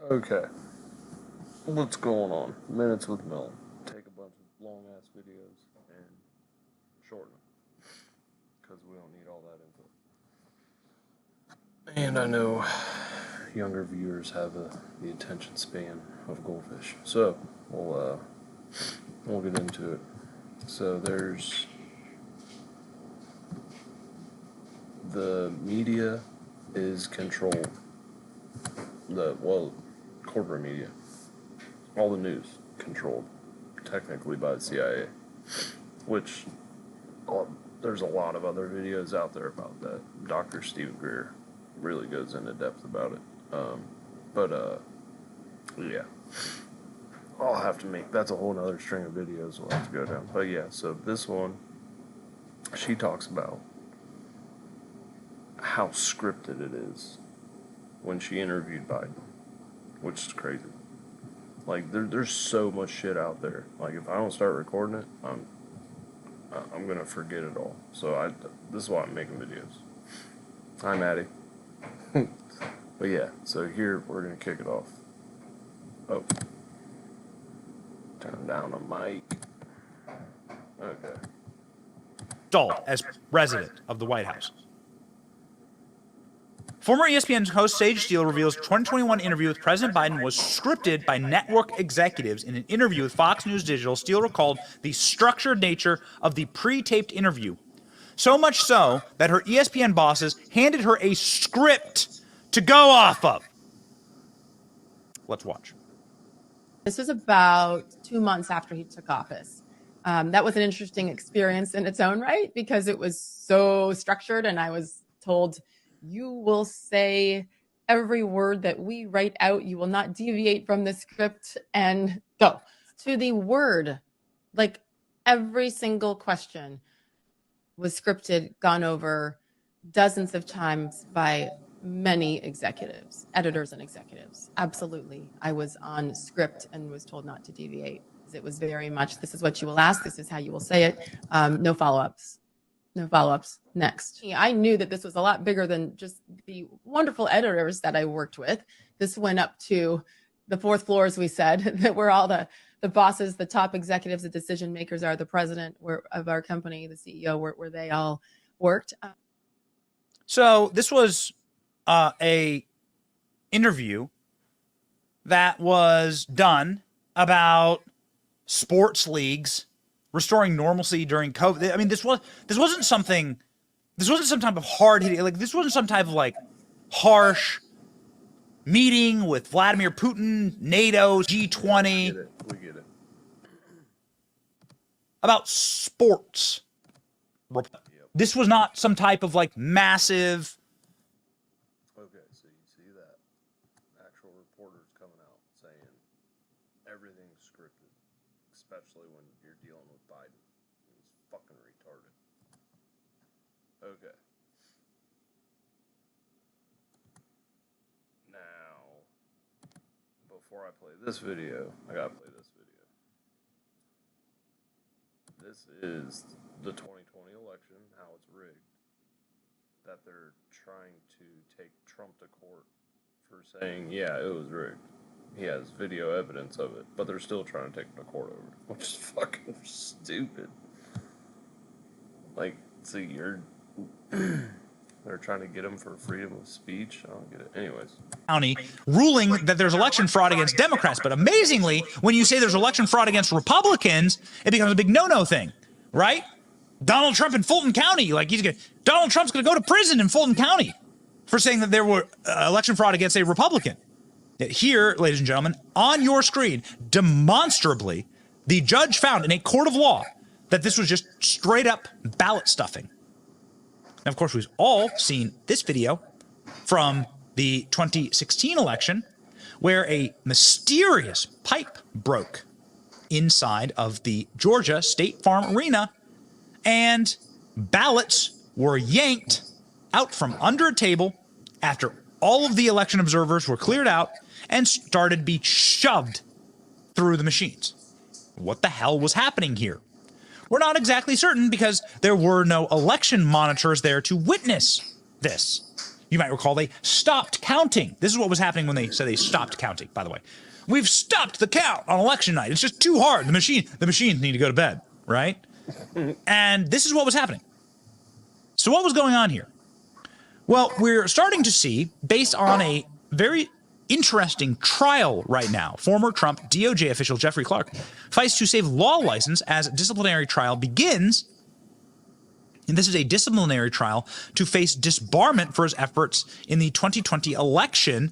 Okay, what's going on? Minutes with Mellon. Take a bunch of long ass videos and shorten them because we don't need all that info. And I know younger viewers have the attention span of goldfish, so we'll get into it. So there's the media is controlled. Corporate media, all the news controlled technically by the CIA, which there's a lot of other videos out there about that. Dr. Stephen Greer really goes into depth about it. Yeah, I'll have to make, that's a whole nother string of videos we'll have to go down. But yeah, so this one, she talks about how scripted it is when she interviewed Biden, which is crazy. Like there's so much shit out there. Like if I don't start recording it, I'm gonna forget it all. So this is why I'm making videos. Hi, Maddie. But yeah, so here we're gonna kick it off. Oh, turn down the mic. Okay. As resident of the White House. Former ESPN host Sage Steele reveals 2021 interview with President Biden was scripted by network executives. In an interview with Fox News Digital, Steele recalled the structured nature of the pre-taped interview. So much so that her ESPN bosses handed her a script to go off of. Let's watch. This was about 2 months after he took office. That was an interesting experience in its own right because it was so structured, and I was told, you will say every word that we write out. You will not deviate from the script and go to the word. Like every single question was scripted, gone over dozens of times by many executives, editors and executives. Absolutely. I was on script and was told not to deviate. It was very much, this is what you will ask. This is how you will say it. No follow-ups. No follow-ups. Next. I knew that this was a lot bigger than just the wonderful editors that I worked with. This went up to the fourth floor, as we said, that were all the bosses, the top executives, the decision makers are the president of our company, the CEO, where they all worked. So this was a interview that was done about sports leagues restoring normalcy during COVID. I mean, this wasn't some type of hard hitting, like this wasn't some type of like harsh meeting with Vladimir Putin, NATO, G20. We get it. About sports. Yep. This was not some type of like massive. Okay, so you see that actual reporters coming out saying everything's scripted, especially when you're dealing with Biden. He's fucking retarded. Okay. Now, before I play this video, I gotta play this video. This is the 2020 election, how it's rigged. That they're trying to take Trump to court for saying, yeah, it was rigged. He has video evidence of it, but they're still trying to take him to court over it, which is fucking stupid. Like, see, they're trying to get him for freedom of speech. I don't get it. Anyways. County ruling that there's election fraud against Democrats. But amazingly, when you say there's election fraud against Republicans, it becomes a big no-no thing, right? Donald Trump in Fulton County, like Donald Trump's going to go to prison in Fulton County for saying that there were election fraud against a Republican. Here, ladies and gentlemen, on your screen, demonstrably, the judge found in a court of law that this was just straight up ballot stuffing. Now, of course, we've all seen this video from the 2016 election where a mysterious pipe broke inside of the Georgia State Farm Arena and ballots were yanked out from under a table after all of the election observers were cleared out and started to be shoved through the machines. What the hell was happening here? We're not exactly certain because there were no election monitors there to witness this. You might recall they stopped counting. This is what was happening when they said they stopped counting, by the way. We've stopped the count on election night. It's just too hard. The machines need to go to bed, right? And this is what was happening. So what was going on here? Well, we're starting to see, based on a very interesting trial right now, former Trump DOJ official Jeffrey Clark fights to save law license as disciplinary trial begins. And this is a disciplinary trial to face disbarment for his efforts in the 2020 election,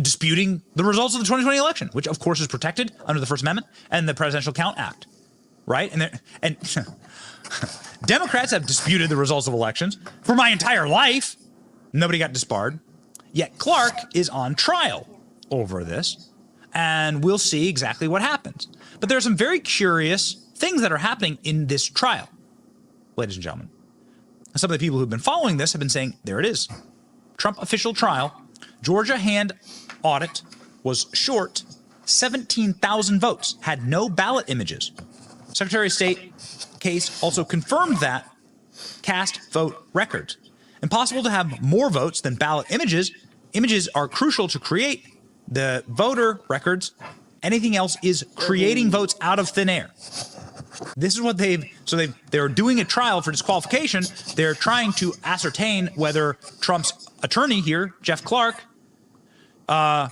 disputing the results of the 2020 election, which of course is protected under the First Amendment and the Presidential Count Act, right? And Democrats have disputed the results of elections for my entire life. Nobody got disbarred. Yet Clark is on trial over this, and we'll see exactly what happens. But there are some very curious things that are happening in this trial, ladies and gentlemen. Some of the people who've been following this have been saying, there it is. Trump official trial. Georgia hand audit was short 17,000 votes, had no ballot images. Secretary of State case also confirmed that cast vote records. Impossible to have more votes than ballot images. Images are crucial to create the voter records. Anything else is creating votes out of thin air. This is what they're doing a trial for disqualification. They're trying to ascertain whether Trump's attorney here, Jeff Clark, had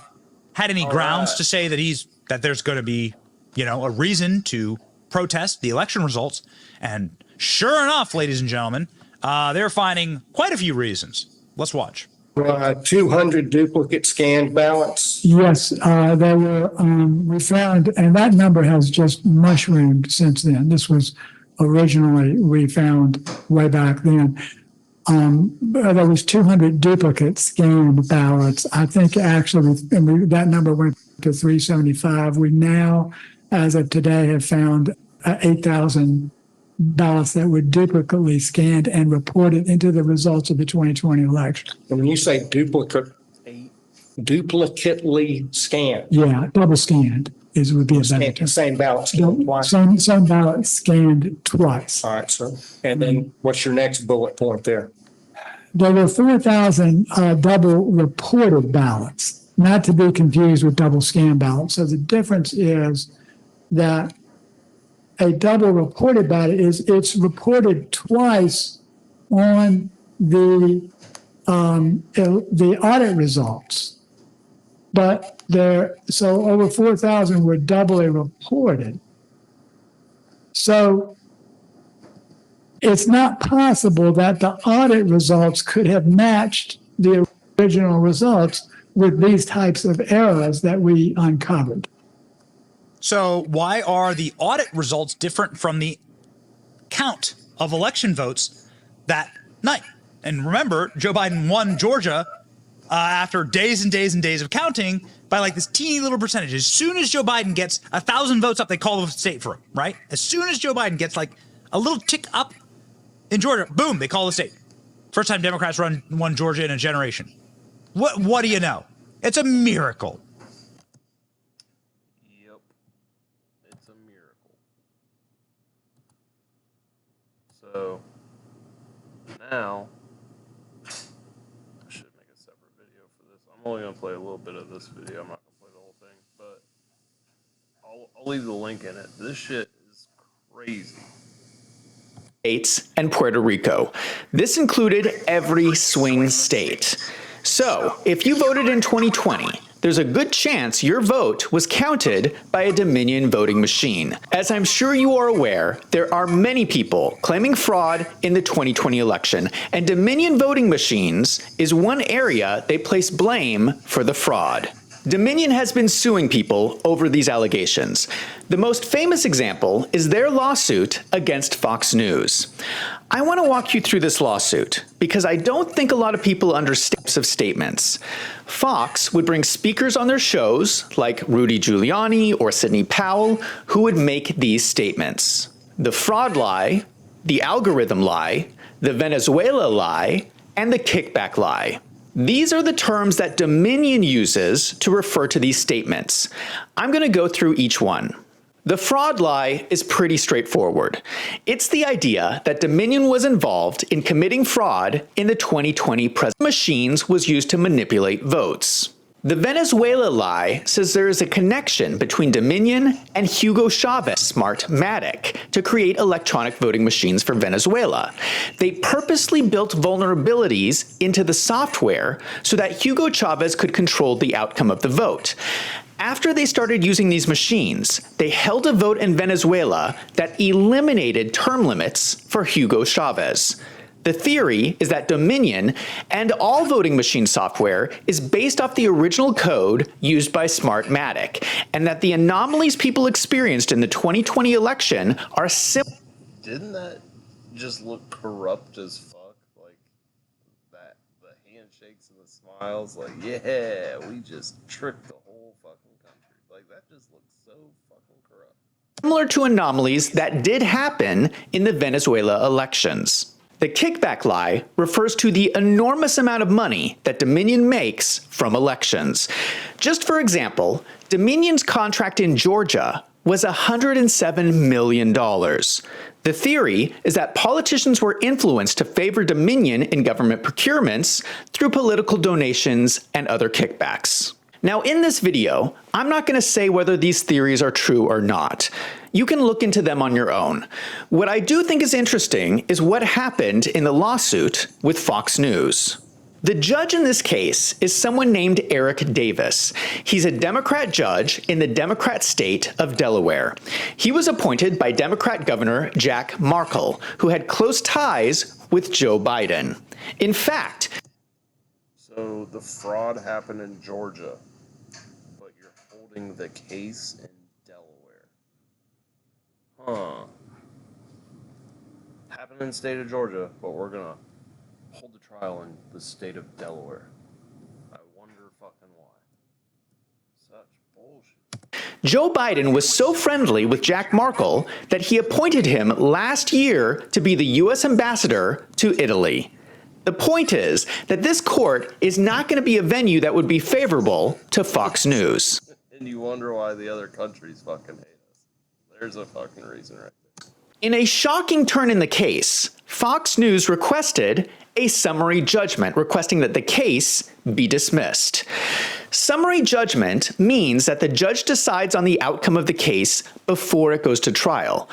any grounds to say that there's going to be, a reason to protest the election results. And sure enough, ladies and gentlemen, they're finding quite a few reasons. Let's watch. 200 duplicate scanned ballots. Yes, they were, we found, and that number has just mushroomed since then. This was originally, we found way back then. There was 200 duplicate scanned ballots. I think actually that number went to 375. We now, as of today, have found 8,000 ballots that were duplicately scanned and reported into the results of the 2020 election. And when you say duplicately scanned. Yeah, double scanned would be a better term. Same ballot scanned twice. Same ballot scanned twice. All right, sir. And then what's your next bullet point there? There were 4,000 double reported ballots, not to be confused with double scanned ballots. So the difference is that a double reported ballot it's reported twice on the audit results, but so over 4,000 were doubly reported. So it's not possible that the audit results could have matched the original results with these types of errors that we uncovered. So why are the audit results different from the count of election votes that night? And remember, Joe Biden won Georgia after days and days and days of counting by like this teeny little percentage. As soon as Joe Biden gets 1,000 votes up, they call the state for him, right? As soon as Joe Biden gets like a little tick up in Georgia, boom, they call the state. First time Democrats won Georgia in a generation. What do you know? It's a miracle. So now I should make a separate video for this. I'm only going to play a little bit of this video. I'm not going to play the whole thing, but I'll leave the link in it. This shit is crazy. States and Puerto Rico. This included every swing state. So if you voted in 2020, there's a good chance your vote was counted by a Dominion voting machine. As I'm sure you are aware, there are many people claiming fraud in the 2020 election, and Dominion voting machines is one area they place blame for the fraud. Dominion has been suing people over these allegations. The most famous example is their lawsuit against Fox News. I want to walk you through this lawsuit because I don't think a lot of people understand of statements. Fox would bring speakers on their shows like Rudy Giuliani or Sidney Powell who would make these statements. The fraud lie, the algorithm lie, the Venezuela lie, and the kickback lie. These are the terms that Dominion uses to refer to these statements. I'm going to go through each one. The fraud lie is pretty straightforward. It's the idea that Dominion was involved in committing fraud in the 2020 presidential machines was used to manipulate votes. The Venezuela lie says there is a connection between Dominion and Hugo Chavez's Smartmatic to create electronic voting machines for Venezuela. They purposely built vulnerabilities into the software so that Hugo Chavez could control the outcome of the vote. After they started using these machines, they held a vote in Venezuela that eliminated term limits for Hugo Chavez. The theory is that Dominion and all voting machine software is based off the original code used by Smartmatic, and that the anomalies people experienced in the 2020 election are similar. Didn't that just look corrupt as fuck? Like that, the handshakes and the smiles, like, yeah, we just tricked the whole fucking country. Like that just looks so fucking corrupt. Similar to anomalies that did happen in the Venezuela elections. The kickback lie refers to the enormous amount of money that Dominion makes from elections. Just for example, Dominion's contract in Georgia was $107 million. The theory is that politicians were influenced to favor Dominion in government procurements through political donations and other kickbacks. Now, in this video, I'm not going to say whether these theories are true or not. You can look into them on your own. What I do think is interesting is what happened in the lawsuit with Fox News. The judge in this case is someone named Eric Davis. He's a Democrat judge in the Democrat state of Delaware. He was appointed by Democrat Governor Jack Markle, who had close ties with Joe Biden. In fact, So the fraud happened in Georgia, but you're holding the case in Delaware. Huh. Happened in the state of Georgia, but we're gonna hold the trial in the state of Delaware. I wonder fucking why. Such bullshit. Joe Biden was so friendly with Jack Markle that he appointed him last year to be the U.S. ambassador to Italy. The point is that this court is not going to be a venue that would be favorable to Fox News. And you wonder why the other countries fucking hate us. There's a fucking reason right there. In a shocking turn in the case, Fox News requested a summary judgment, requesting that the case be dismissed. Summary judgment means that the judge decides on the outcome of the case before it goes to trial.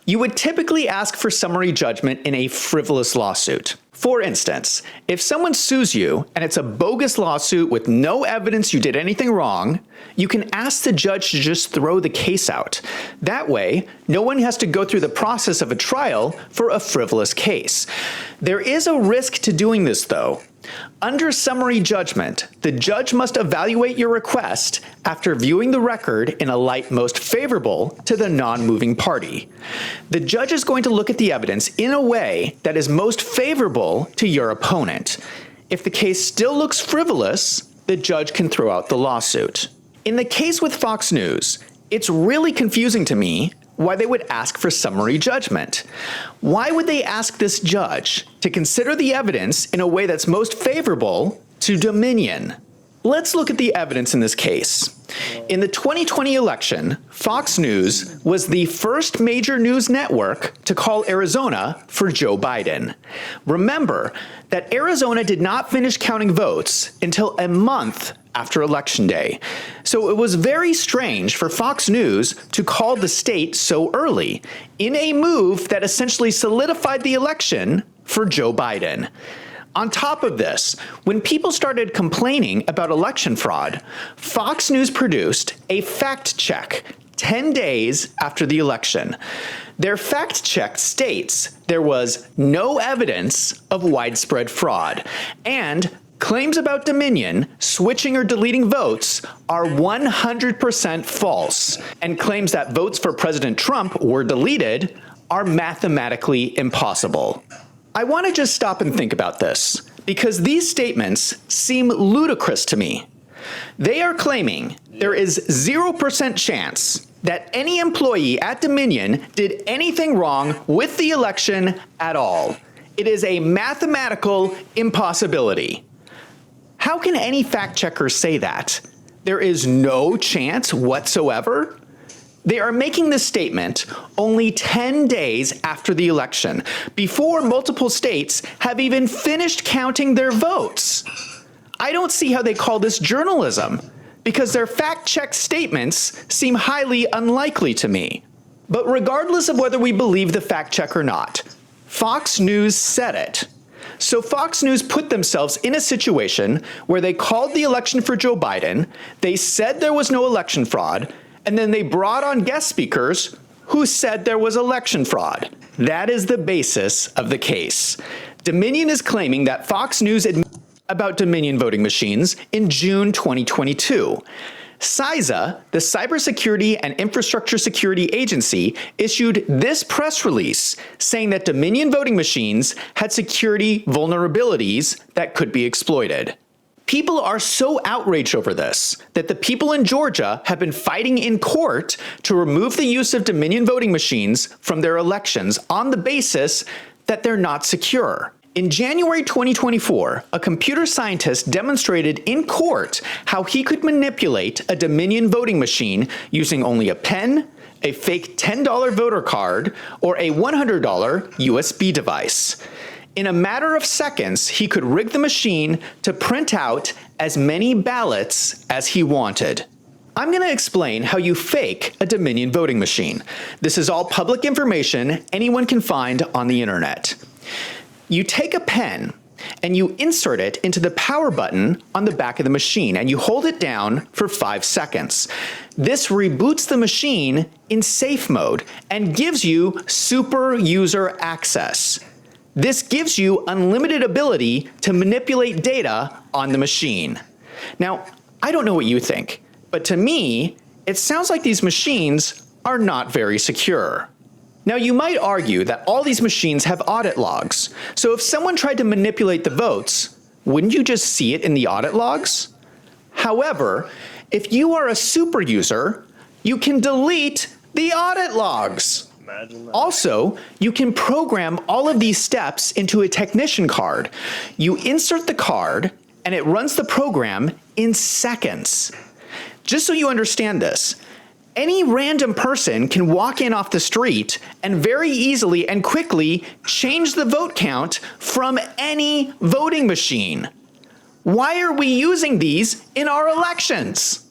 You would typically ask for summary judgment in a frivolous lawsuit. For instance, if someone sues you and it's a bogus lawsuit with no evidence you did anything wrong, you can ask the judge to just throw the case out. That way, no one has to go through the process of a trial for a frivolous case. There is a risk to doing this, though. Under summary judgment, the judge must evaluate your request after viewing the record in a light most favorable to the non-moving party. The judge is going to look at the evidence in a way that is most favorable to your opponent. If the case still looks frivolous, the judge can throw out the lawsuit. In the case with Fox News, it's really confusing to me why they would ask for summary judgment. Why would they ask this judge to consider the evidence in a way that's most favorable to Dominion? Let's look at the evidence in this case. In the 2020 election, Fox News was the first major news network to call Arizona for Joe Biden. Remember that Arizona did not finish counting votes until a month after Election Day. So it was very strange for Fox News to call the state so early, in a move that essentially solidified the election for Joe Biden. On top of this, when people started complaining about election fraud, Fox News produced a fact check 10 days after the election. Their fact check states there was no evidence of widespread fraud, and claims about Dominion switching or deleting votes are 100% false, and claims that votes for President Trump were deleted are mathematically impossible. I want to just stop and think about this, because these statements seem ludicrous to me. They are claiming there is 0% chance that any employee at Dominion did anything wrong with the election at all. It is a mathematical impossibility. How can any fact checker say that? There is no chance whatsoever? They are making this statement only 10 days after the election, before multiple states have even finished counting their votes. I don't see how they call this journalism, because their fact-check statements seem highly unlikely to me. But regardless of whether we believe the fact check or not, Fox News said it. So Fox News put themselves in a situation where they called the election for Joe Biden, they said there was no election fraud, and then they brought on guest speakers who said there was election fraud. That is the basis of the case. Dominion is claiming that Fox News admitted about Dominion voting machines in June 2022. CISA, the Cybersecurity and Infrastructure Security Agency, issued this press release saying that Dominion voting machines had security vulnerabilities that could be exploited. People are so outraged over this that the people in Georgia have been fighting in court to remove the use of Dominion voting machines from their elections on the basis that they're not secure. In January 2024, a computer scientist demonstrated in court how he could manipulate a Dominion voting machine using only a pen, a fake $10 voter card, or a $100 USB device. In a matter of seconds, he could rig the machine to print out as many ballots as he wanted. I'm going to explain how you fake a Dominion voting machine. This is all public information anyone can find on the internet. You take a pen and you insert it into the power button on the back of the machine and you hold it down for 5 seconds. This reboots the machine in safe mode and gives you super user access. This gives you unlimited ability to manipulate data on the machine. Now, I don't know what you think, but to me, it sounds like these machines are not very secure. Now, you might argue that all these machines have audit logs, so if someone tried to manipulate the votes, wouldn't you just see it in the audit logs? However, if you are a super user, you can delete the audit logs. Imagine that. Also, you can program all of these steps into a technician card. You insert the card, and it runs the program in seconds. Just so you understand this, any random person can walk in off the street and very easily and quickly change the vote count from any voting machine. Why are we using these in our elections?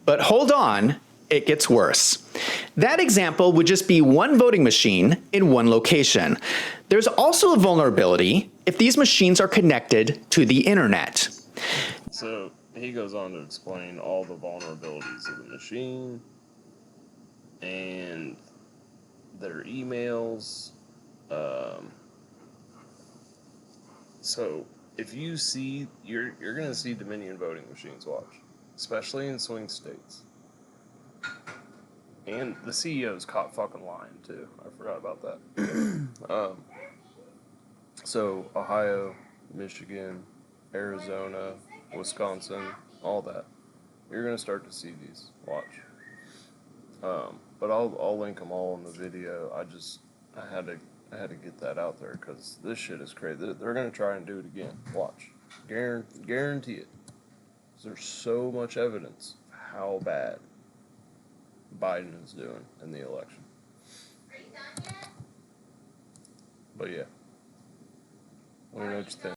But hold on, it gets worse. That example would just be one voting machine in one location. There's also a vulnerability if these machines are connected to the internet. So he goes on to explain all the vulnerabilities of the machine and their emails. So if you see, you're gonna see Dominion voting machines, watch, especially in swing states. And the CEO's caught fucking lying too. I forgot about that. So Ohio, Michigan, Arizona, Wisconsin, all that. You're gonna start to see these. Watch. But I'll link them all in the video. I had to get that out there because this shit is crazy. They're gonna try and do it again. Watch. Guarantee it. There's so much evidence of how bad Biden is doing in the election. But yeah. Let me know what you think.